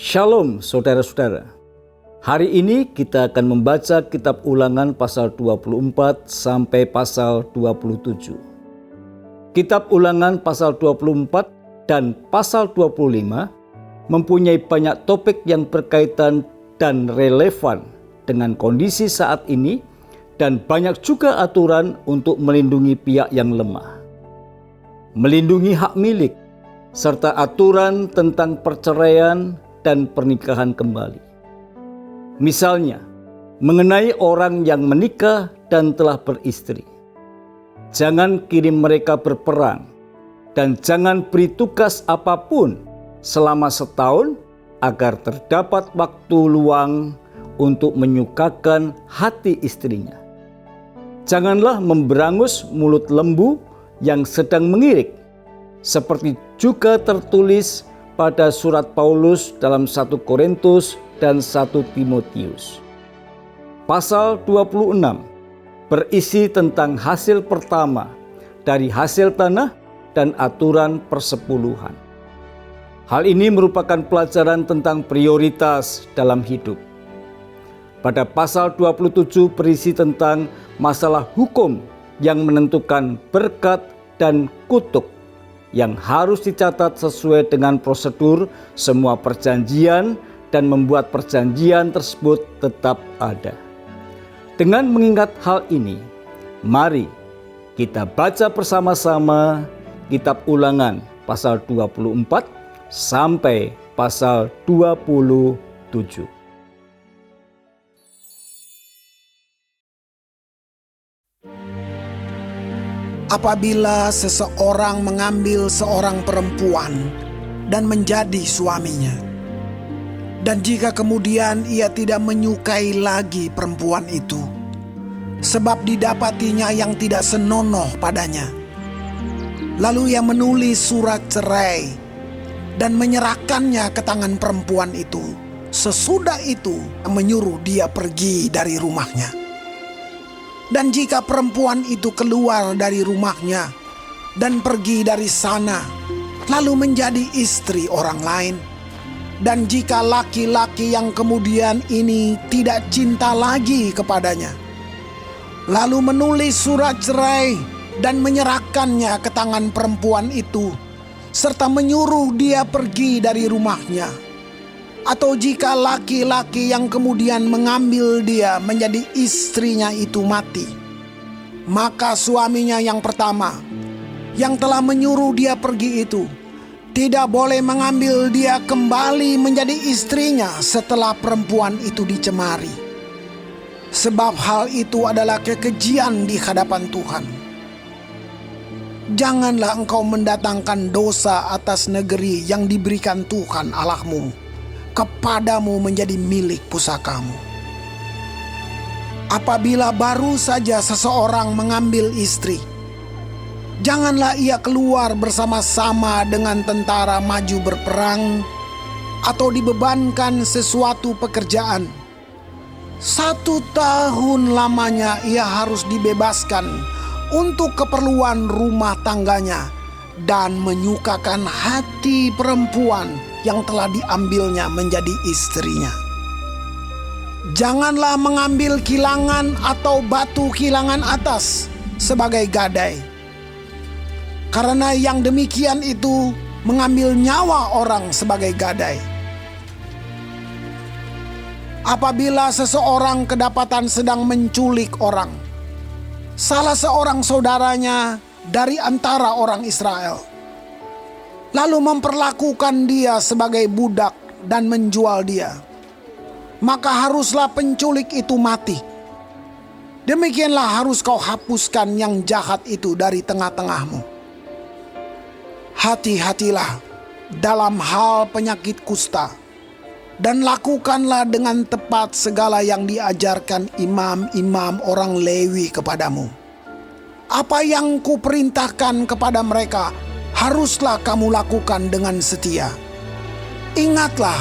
Shalom saudara-saudara. Hari ini kita akan membaca kitab Ulangan pasal 24 sampai pasal 27. Kitab Ulangan pasal 24 dan pasal 25 mempunyai banyak topik yang berkaitan dan relevan dengan kondisi saat ini dan banyak juga aturan untuk melindungi pihak yang lemah. Melindungi hak milik serta aturan tentang perceraian dan pernikahan kembali. Misalnya, mengenai orang yang menikah dan telah beristri. Jangan kirim mereka berperang dan jangan beri tugas apapun selama setahun agar terdapat waktu luang untuk menyukakan hati istrinya. Janganlah memberangus mulut lembu yang sedang mengirik, seperti juga tertulis pada surat Paulus dalam 1 Korintus dan 1 Timotius. Pasal 26 berisi tentang hasil pertama dari hasil tanah dan aturan persepuluhan. Hal ini merupakan pelajaran tentang prioritas dalam hidup. Pada pasal 27 berisi tentang masalah hukum yang menentukan berkat dan kutuk yang harus dicatat sesuai dengan prosedur semua perjanjian dan membuat perjanjian tersebut tetap ada. Dengan mengingat hal ini, mari kita baca bersama-sama kitab Ulangan pasal 24 sampai pasal 27. Apabila seseorang mengambil seorang perempuan dan menjadi suaminya, dan jika kemudian ia tidak menyukai lagi perempuan itu, sebab didapatinya yang tidak senonoh padanya, lalu ia menulis surat cerai dan menyerahkannya ke tangan perempuan itu, sesudah itu menyuruh dia pergi dari rumahnya. Dan jika perempuan itu keluar dari rumahnya dan pergi dari sana, lalu menjadi istri orang lain, dan jika laki-laki yang kemudian ini tidak cinta lagi kepadanya, lalu menulis surat cerai dan menyerahkannya ke tangan perempuan itu, serta menyuruh dia pergi dari rumahnya, atau jika laki-laki yang kemudian mengambil dia menjadi istrinya itu mati, maka suaminya yang pertama yang telah menyuruh dia pergi itu tidak boleh mengambil dia kembali menjadi istrinya setelah perempuan itu dicemari. Sebab hal itu adalah kekejian di hadapan Tuhan. Janganlah engkau mendatangkan dosa atas negeri yang diberikan Tuhan Allahmu kepadamu menjadi milik pusakamu. Apabila baru saja seseorang mengambil istri, janganlah ia keluar bersama-sama dengan tentara maju berperang atau dibebankan sesuatu pekerjaan. 1 tahun lamanya ia harus dibebaskan untuk keperluan rumah tangganya dan menyukakan hati perempuan yang telah diambilnya menjadi istrinya. Janganlah mengambil kilangan atau batu kilangan atas sebagai gadai, karena yang demikian itu mengambil nyawa orang sebagai gadai. Apabila seseorang kedapatan sedang menculik orang, salah seorang saudaranya dari antara orang Israel, lalu memperlakukan dia sebagai budak dan menjual dia, maka haruslah penculik itu mati. Demikianlah harus kau hapuskan yang jahat itu dari tengah-tengahmu. Hati-hatilah dalam hal penyakit kusta, dan lakukanlah dengan tepat segala yang diajarkan imam-imam orang Lewi kepadamu. Apa yang kuperintahkan kepada mereka haruslah kamu lakukan dengan setia. Ingatlah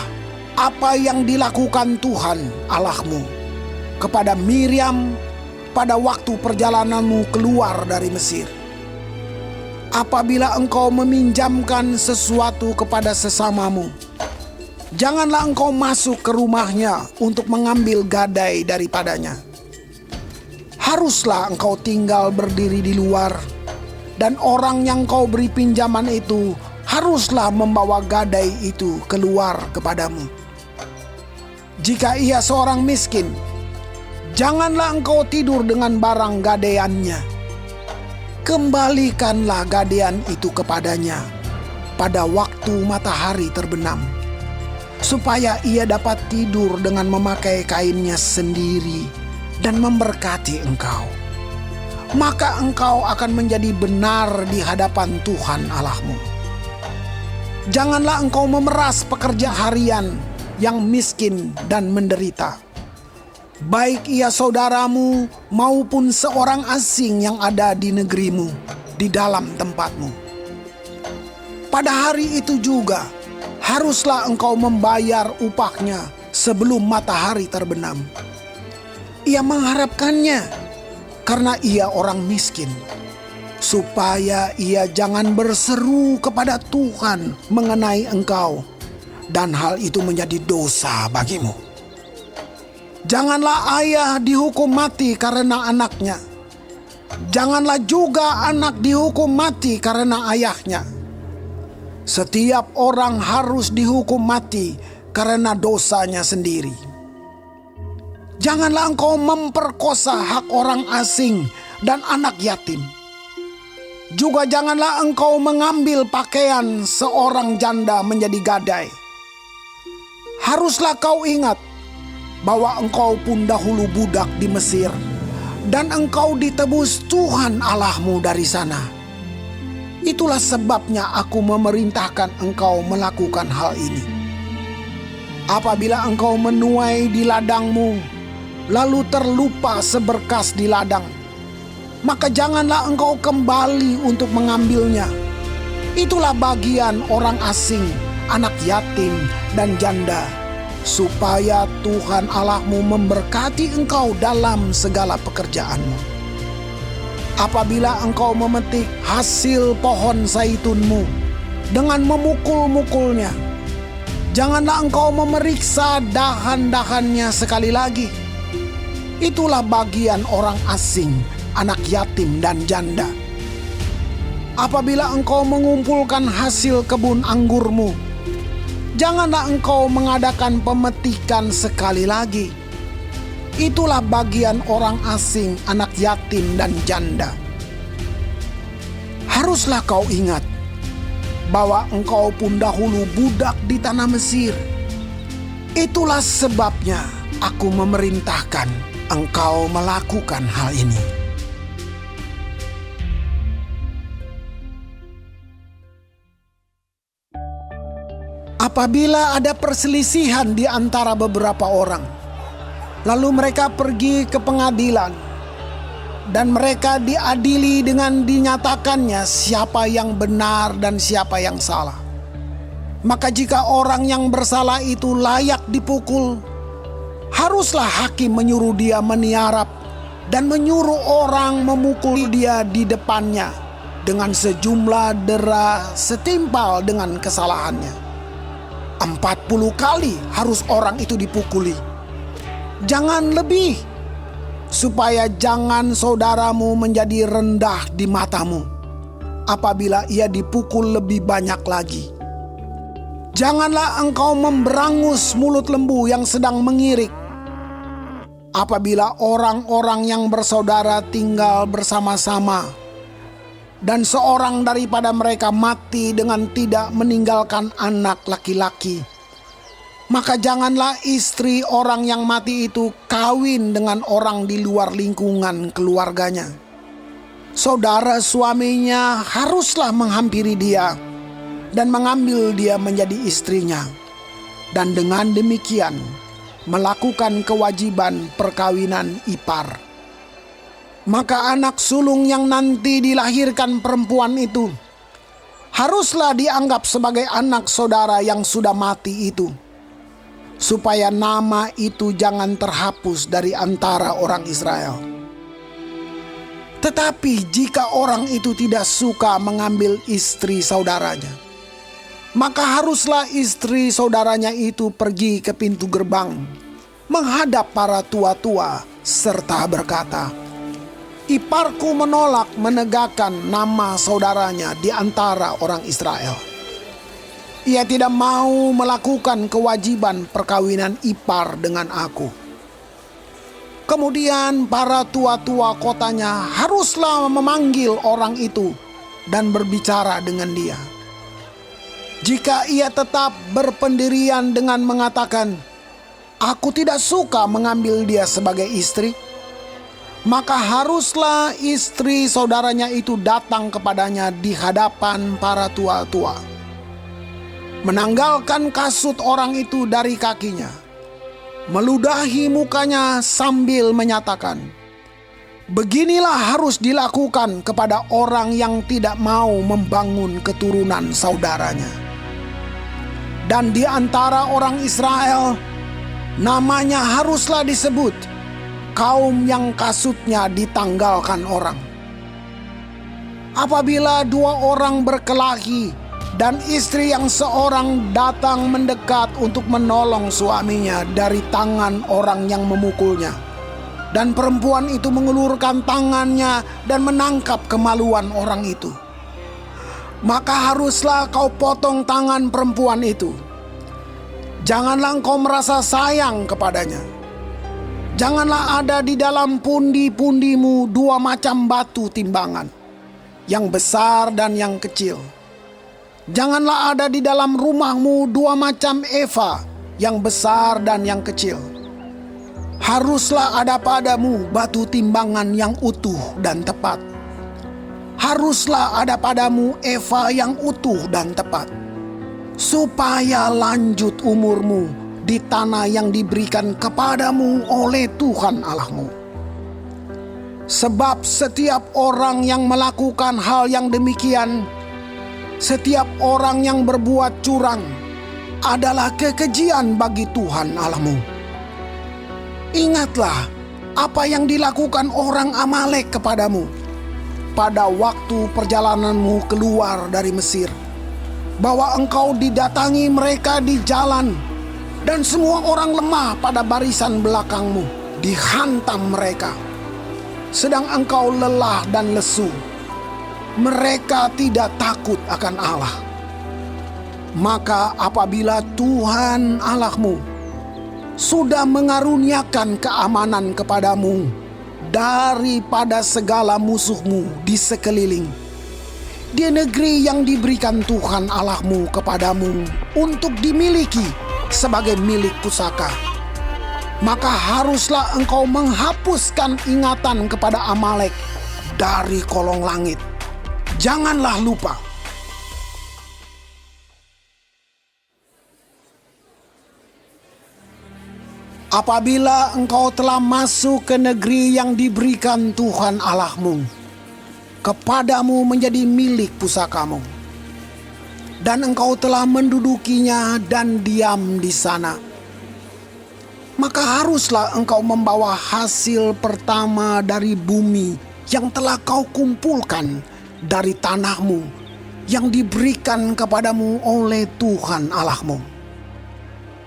apa yang dilakukan Tuhan Allahmu kepada Miriam pada waktu perjalananmu keluar dari Mesir. Apabila engkau meminjamkan sesuatu kepada sesamamu, Janganlah engkau masuk ke rumahnya untuk mengambil gadai daripadanya. Haruslah engkau tinggal berdiri di luar, dan orang yang kau beri pinjaman itu haruslah membawa gadai itu keluar kepadamu. Jika ia seorang miskin, janganlah engkau tidur dengan barang gadaiannya. Kembalikanlah gadaian itu kepadanya pada waktu matahari terbenam, supaya ia dapat tidur dengan memakai kainnya sendiri dan memberkati engkau. Maka engkau akan menjadi benar di hadapan Tuhan Allahmu. Janganlah engkau memeras pekerja harian yang miskin dan menderita, baik ia saudaramu maupun seorang asing yang ada di negerimu, di dalam tempatmu. Pada hari itu juga haruslah engkau membayar upahnya sebelum matahari terbenam. Ia mengharapkannya karena ia orang miskin, supaya ia jangan berseru kepada Tuhan mengenai engkau, dan hal itu menjadi dosa bagimu. Janganlah ayah dihukum mati karena anaknya. Janganlah juga anak dihukum mati karena ayahnya. Setiap orang harus dihukum mati karena dosanya sendiri. Janganlah engkau memperkosa hak orang asing dan anak yatim. Juga janganlah engkau mengambil pakaian seorang janda menjadi gadai. Haruslah kau ingat bahwa engkau pun dahulu budak di Mesir, dan engkau ditebus Tuhan Allahmu dari sana. Itulah sebabnya aku memerintahkan engkau melakukan hal ini. Apabila engkau menuai di ladangmu, lalu terlupa seberkas di ladang, maka janganlah engkau kembali untuk mengambilnya. Itulah bagian orang asing, anak yatim, dan janda, supaya Tuhan Allahmu memberkati engkau dalam segala pekerjaanmu. Apabila engkau memetik hasil pohon zaitunmu dengan memukul-mukulnya, janganlah engkau memeriksa dahan-dahannya sekali lagi. Itulah bagian orang asing, anak yatim, dan janda. Apabila engkau mengumpulkan hasil kebun anggurmu, janganlah engkau mengadakan pemetikan sekali lagi. Itulah bagian orang asing, anak yatim, dan janda. Haruslah kau ingat bahwa engkau pun dahulu budak di tanah Mesir. Itulah sebabnya aku memerintahkan engkau melakukan hal ini. Apabila ada perselisihan di antara beberapa orang, lalu mereka pergi ke pengadilan, dan mereka diadili dengan dinyatakannya siapa yang benar dan siapa yang salah. Maka jika orang yang bersalah itu layak dipukul, haruslah hakim menyuruh dia meniarap dan menyuruh orang memukul dia di depannya dengan sejumlah dera setimpal dengan kesalahannya. 40 kali harus orang itu dipukuli, jangan lebih, supaya jangan saudaramu menjadi rendah di matamu apabila ia dipukul lebih banyak lagi. Janganlah engkau memberangus mulut lembu yang sedang mengirik. Apabila orang-orang yang bersaudara tinggal bersama-sama, dan seorang daripada mereka mati dengan tidak meninggalkan anak laki-laki, maka janganlah istri orang yang mati itu kawin dengan orang di luar lingkungan keluarganya. Saudara suaminya haruslah menghampiri dia dan mengambil dia menjadi istrinya, dan dengan demikian melakukan kewajiban perkawinan ipar. Maka anak sulung yang nanti dilahirkan perempuan itu haruslah dianggap sebagai anak saudara yang sudah mati itu, supaya nama itu jangan terhapus dari antara orang Israel. Tetapi jika orang itu tidak suka mengambil istri saudaranya, Maka haruslah istri saudaranya itu pergi ke pintu gerbang, menghadap para tua-tua serta berkata, "Iparku menolak menegakkan nama saudaranya di antara orang Israel. Ia tidak mau melakukan kewajiban perkawinan ipar dengan aku." Kemudian para tua-tua kotanya haruslah memanggil orang itu dan berbicara dengan dia. Jika ia tetap berpendirian dengan mengatakan, "Aku tidak suka mengambil dia sebagai istri," maka haruslah istri saudaranya itu datang kepadanya di hadapan para tua-tua, menanggalkan kasut orang itu dari kakinya, meludahi mukanya sambil menyatakan, "Beginilah harus dilakukan kepada orang yang tidak mau membangun keturunan saudaranya." Dan di antara orang Israel, namanya haruslah disebut kaum yang kasutnya ditanggalkan orang. Apabila dua orang berkelahi dan istri yang seorang datang mendekat untuk menolong suaminya dari tangan orang yang memukulnya, dan perempuan itu mengulurkan tangannya dan menangkap kemaluan orang itu, maka haruslah kau potong tangan perempuan itu. Janganlah engkau merasa sayang kepadanya. Janganlah ada di dalam pundi-pundimu dua macam batu timbangan, yang besar dan yang kecil. Janganlah ada di dalam rumahmu dua macam eva, yang besar dan yang kecil. Haruslah ada padamu batu timbangan yang utuh dan tepat. Haruslah ada padamu eva yang utuh dan tepat, supaya lanjut umurmu di tanah yang diberikan kepadamu oleh Tuhan Allahmu. Sebab setiap orang yang melakukan hal yang demikian, setiap orang yang berbuat curang, adalah kekejian bagi Tuhan Allahmu. Ingatlah apa yang dilakukan orang Amalek kepadamu pada waktu perjalananmu keluar dari Mesir, bahwa engkau didatangi mereka di jalan, dan semua orang lemah pada barisan belakangmu, dihantam mereka. Sedang engkau lelah dan lesu, mereka tidak takut akan Allah. Maka apabila Tuhan Allahmu sudah mengaruniakan keamanan kepadamu daripada segala musuhmu di sekeliling, di negeri yang diberikan Tuhan Allahmu kepadamu untuk dimiliki sebagai milik pusaka, maka haruslah engkau menghapuskan ingatan kepada Amalek dari kolong langit. Janganlah lupa. Apabila engkau telah masuk ke negeri yang diberikan Tuhan Allahmu kepadamu menjadi milik pusakamu, dan engkau telah mendudukinya dan diam di sana, maka haruslah engkau membawa hasil pertama dari bumi yang telah kau kumpulkan dari tanahmu yang diberikan kepadamu oleh Tuhan Allahmu.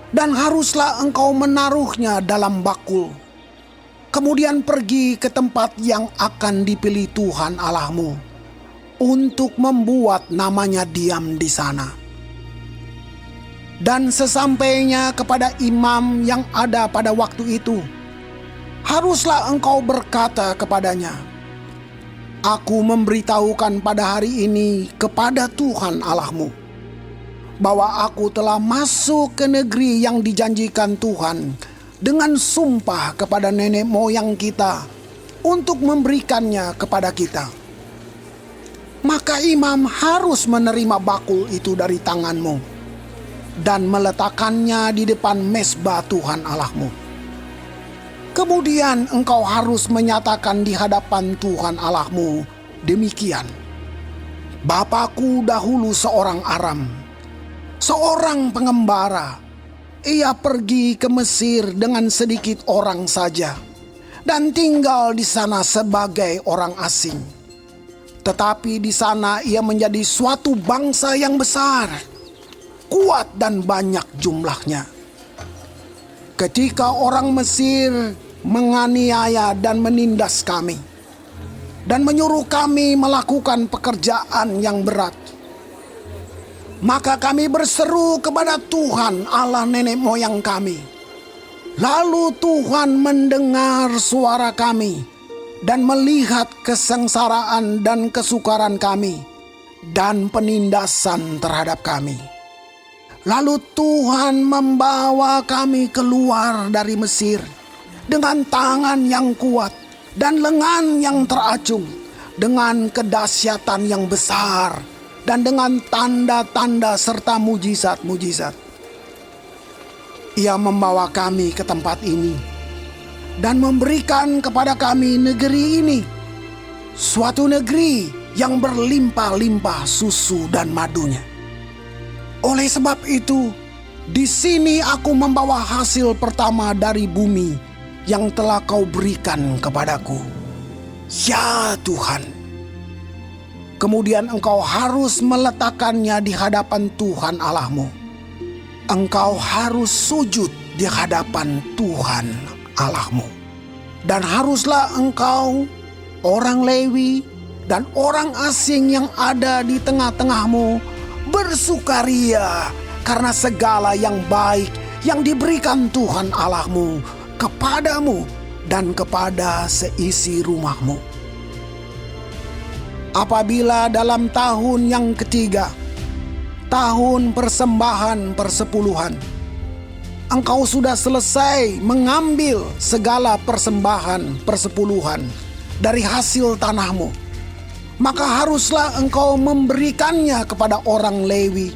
Dan haruslah engkau menaruhnya dalam bakul, kemudian pergi ke tempat yang akan dipilih Tuhan Allahmu untuk membuat namanya diam di sana. Dan sesampainya kepada imam yang ada pada waktu itu, haruslah engkau berkata kepadanya, "Aku memberitahukan pada hari ini kepada Tuhan Allahmu bahwa aku telah masuk ke negeri yang dijanjikan Tuhan dengan sumpah kepada nenek moyang kita untuk memberikannya kepada kita." Maka imam harus menerima bakul itu dari tanganmu dan meletakkannya di depan mezbah Tuhan Allahmu. Kemudian engkau harus menyatakan di hadapan Tuhan Allahmu demikian, "Bapakku dahulu seorang Aram, seorang pengembara. Ia pergi ke Mesir dengan sedikit orang saja dan tinggal di sana sebagai orang asing. Tetapi di sana ia menjadi suatu bangsa yang besar kuat dan banyak jumlahnya. Ketika orang Mesir menganiaya dan menindas kami, dan menyuruh kami melakukan pekerjaan yang berat, maka kami berseru kepada Tuhan Allah nenek moyang kami. Lalu Tuhan mendengar suara kami dan melihat kesengsaraan dan kesukaran kami dan penindasan terhadap kami. Lalu Tuhan membawa kami keluar dari Mesir dengan tangan yang kuat dan lengan yang teracung, dengan kedahsyatan yang besar dan dengan tanda-tanda serta mujizat-mujizat. Ia membawa kami ke tempat ini dan memberikan kepada kami negeri ini, suatu negeri yang berlimpah-limpah susu dan madunya. Oleh sebab itu, di sini aku membawa hasil pertama dari bumi yang telah kau berikan kepadaku, ya Tuhan. Kemudian engkau harus meletakkannya di hadapan Tuhan Allahmu. Engkau harus sujud di hadapan Tuhan Allahmu. Dan haruslah engkau, orang Lewi, dan orang asing yang ada di tengah-tengahmu bersukaria karena segala yang baik yang diberikan Tuhan Allahmu kepadamu dan kepada seisi rumahmu. Apabila dalam tahun yang ketiga, tahun persembahan persepuluhan, engkau sudah selesai mengambil segala persembahan persepuluhan dari hasil tanahmu, maka haruslah engkau memberikannya kepada orang Lewi,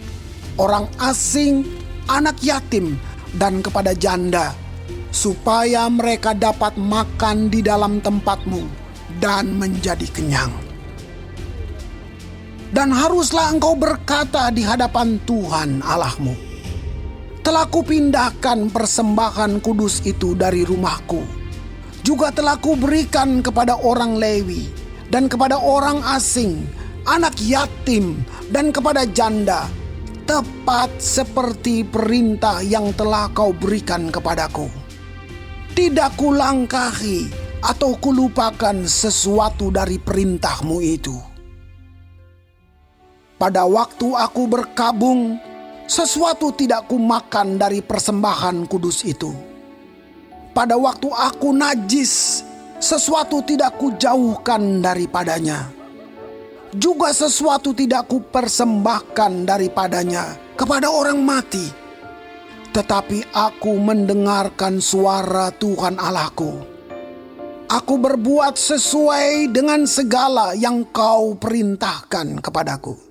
orang asing, anak yatim, dan kepada janda, supaya mereka dapat makan di dalam tempatmu dan menjadi kenyang. Dan haruslah engkau berkata di hadapan Tuhan Allahmu, telah kupindahkan persembahan kudus itu dari rumahku, juga telah kuberikan kepada orang Lewi, dan kepada orang asing, anak yatim, dan kepada janda, tepat seperti perintah yang telah kau berikan kepadaku. Tidak kulangkahi atau kulupakan sesuatu dari perintahmu itu. Pada waktu aku berkabung, sesuatu tidak kumakan dari persembahan kudus itu. Pada waktu aku najis, sesuatu tidak kujauhkan daripadanya. Juga sesuatu tidak kupersembahkan daripadanya kepada orang mati. Tetapi aku mendengarkan suara Tuhan Allahku. Aku berbuat sesuai dengan segala yang kau perintahkan kepadaku.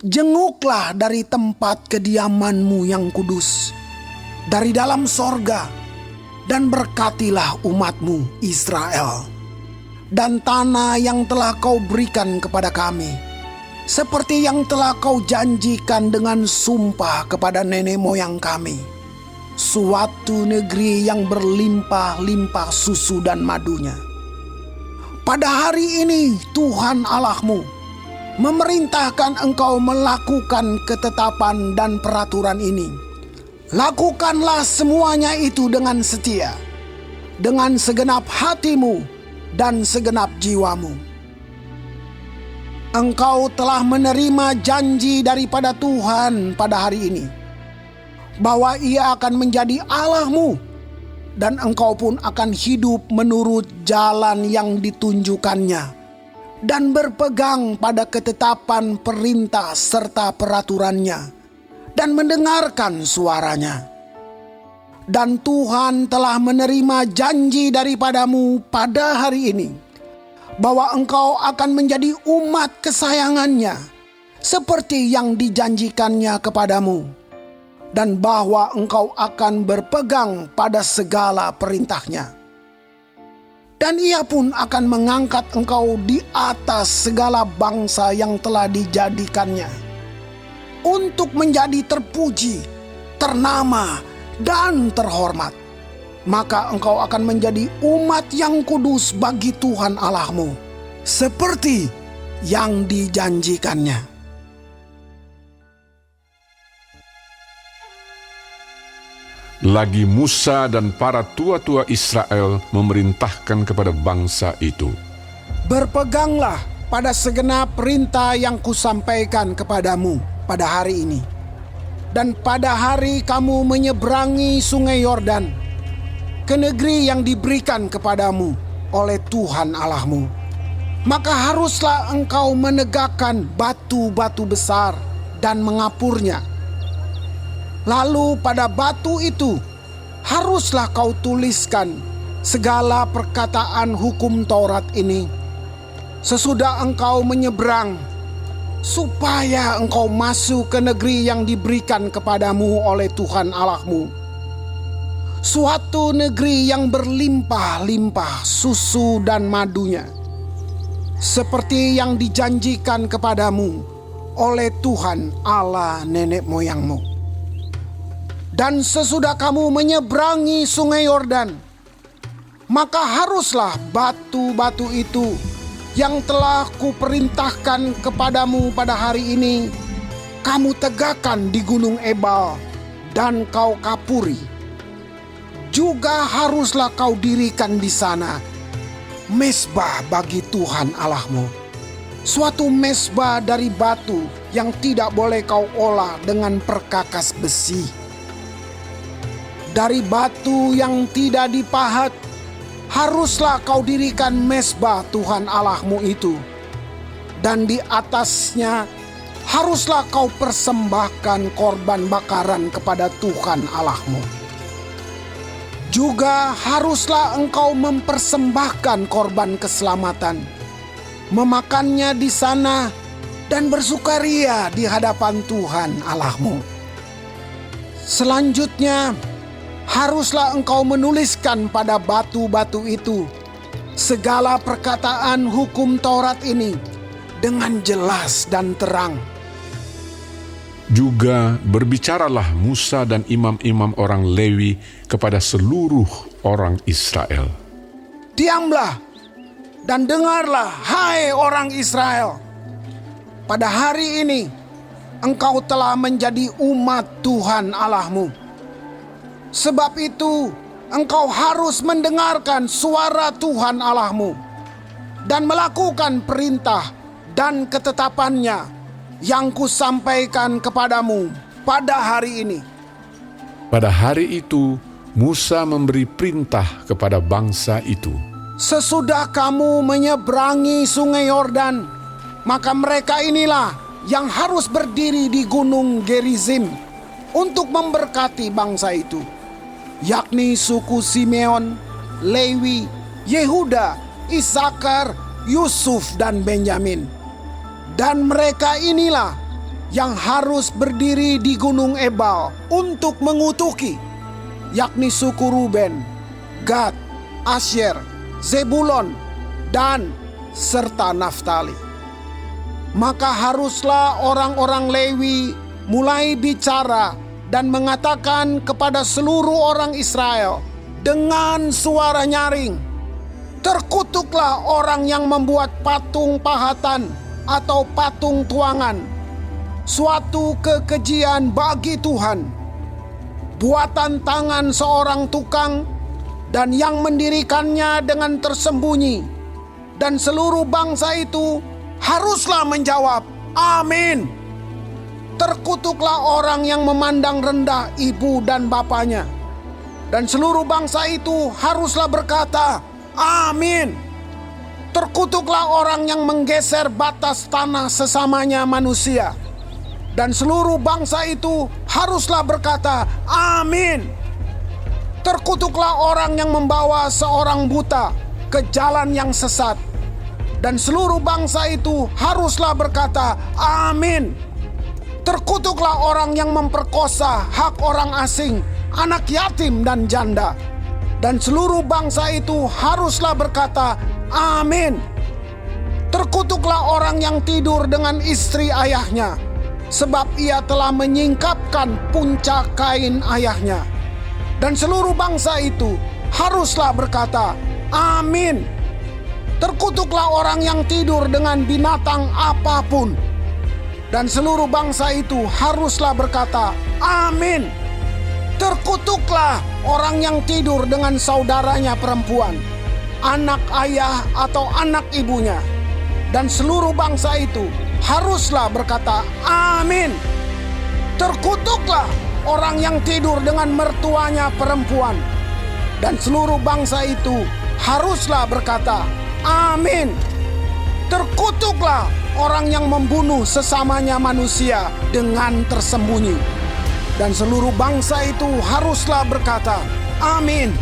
Jenguklah dari tempat kediamanmu yang kudus, dari dalam sorga, dan berkatilah umatmu Israel, dan tanah yang telah kau berikan kepada kami, seperti yang telah kau janjikan dengan sumpah kepada nenek moyang kami, suatu negeri yang berlimpah-limpah susu dan madunya. Pada hari ini Tuhan Allahmu memerintahkan engkau melakukan ketetapan dan peraturan ini. Lakukanlah semuanya itu dengan setia, dengan segenap hatimu dan segenap jiwamu. Engkau telah menerima janji daripada Tuhan pada hari ini, bahwa Ia akan menjadi Allahmu, dan engkau pun akan hidup menurut jalan yang ditunjukkannya, dan berpegang pada ketetapan perintah serta peraturannya, dan mendengarkan suaranya. Dan Tuhan telah menerima janji daripadamu pada hari ini, bahwa engkau akan menjadi umat kesayangannya, seperti yang dijanjikannya kepadamu, dan bahwa engkau akan berpegang pada segala perintahnya. Dan Ia pun akan mengangkat engkau di atas segala bangsa yang telah dijadikannya, untuk menjadi terpuji, ternama, dan terhormat. Maka engkau akan menjadi umat yang kudus bagi Tuhan Allahmu, seperti yang dijanjikannya. Lagi Musa dan para tua-tua Israel memerintahkan kepada bangsa itu, "Berpeganglah pada segenap perintah yang kusampaikan kepadamu pada hari ini. Dan pada hari kamu menyeberangi sungai Yordan, ke negeri yang diberikan kepadamu oleh Tuhan Allahmu, maka haruslah engkau menegakkan batu-batu besar dan mengapurnya. Lalu pada batu itu haruslah kau tuliskan segala perkataan hukum Taurat ini sesudah engkau menyeberang, supaya engkau masuk ke negeri yang diberikan kepadamu oleh Tuhan Allahmu, suatu negeri yang berlimpah-limpah susu dan madunya, seperti yang dijanjikan kepadamu oleh Tuhan Allah nenek moyangmu. Dan sesudah kamu menyeberangi sungai Yordan, maka haruslah batu-batu itu yang telah kuperintahkan kepadamu pada hari ini kamu tegakkan di Gunung Ebal dan kau kapuri. Juga haruslah kau dirikan di sana mezbah bagi Tuhan Allahmu, suatu mezbah dari batu yang tidak boleh kau olah dengan perkakas besi. Dari batu yang tidak dipahat haruslah kau dirikan mezbah Tuhan Allahmu itu, dan di atasnya haruslah kau persembahkan korban bakaran kepada Tuhan Allahmu. Juga haruslah engkau mempersembahkan korban keselamatan, memakannya di sana dan bersukaria di hadapan Tuhan Allahmu. Selanjutnya, haruslah engkau menuliskan pada batu-batu itu segala perkataan hukum Taurat ini dengan jelas dan terang. juga berbicaralah Musa dan imam-imam orang Lewi kepada seluruh orang Israel. Diamlah dan dengarlah, hai orang Israel. Pada hari ini engkau telah menjadi umat Tuhan Allahmu. Sebab itu engkau harus mendengarkan suara Tuhan Allahmu dan melakukan perintah dan ketetapannya yang kusampaikan kepadamu pada hari ini. Pada hari itu Musa memberi perintah kepada bangsa itu. Sesudah kamu menyeberangi sungai Yordan, maka mereka inilah yang harus berdiri di gunung Gerizim untuk memberkati bangsa itu, yakni suku Simeon, Lewi, Yehuda, Isakar, Yusuf, dan Benyamin. Dan mereka inilah yang harus berdiri di gunung Ebal untuk mengutuki, yakni suku Ruben, Gad, Asyer, Zebulon, dan serta Naftali. Maka haruslah orang-orang Lewi mulai bicara dan mengatakan kepada seluruh orang Israel dengan suara nyaring, terkutuklah orang yang membuat patung pahatan atau patung tuangan, suatu kekejian bagi Tuhan, buatan tangan seorang tukang, dan yang mendirikannya dengan tersembunyi. Dan seluruh bangsa itu haruslah menjawab, amin. Terkutuklah orang yang memandang rendah ibu dan bapanya. Dan seluruh bangsa itu haruslah berkata, amin. Terkutuklah orang yang menggeser batas tanah sesamanya manusia. Dan seluruh bangsa itu haruslah berkata, amin. Terkutuklah orang yang membawa seorang buta ke jalan yang sesat. Dan seluruh bangsa itu haruslah berkata, amin. Terkutuklah orang yang memperkosa hak orang asing, anak yatim dan janda. Dan seluruh bangsa itu haruslah berkata, amin. Terkutuklah orang yang tidur dengan istri ayahnya, sebab ia telah menyingkapkan puncak kain ayahnya. Dan seluruh bangsa itu haruslah berkata, amin. Terkutuklah orang yang tidur dengan binatang apapun. Dan seluruh bangsa itu haruslah berkata, amin. Terkutuklah orang yang tidur dengan saudaranya perempuan, anak ayah atau anak ibunya. Dan seluruh bangsa itu haruslah berkata, amin. Terkutuklah orang yang tidur dengan mertuanya perempuan. Dan seluruh bangsa itu haruslah berkata, amin. Terkutuklah orang yang membunuh sesamanya manusia dengan tersembunyi. Dan seluruh bangsa itu haruslah berkata, amin.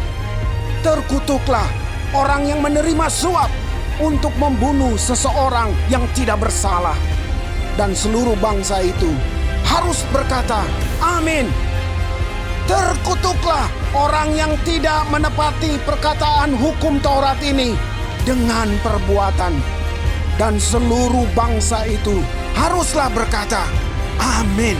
Terkutuklah orang yang menerima suap untuk membunuh seseorang yang tidak bersalah. Dan seluruh bangsa itu harus berkata, amin. Terkutuklah orang yang tidak menepati perkataan hukum Taurat ini dengan perbuatan. Dan seluruh bangsa itu haruslah berkata, amin.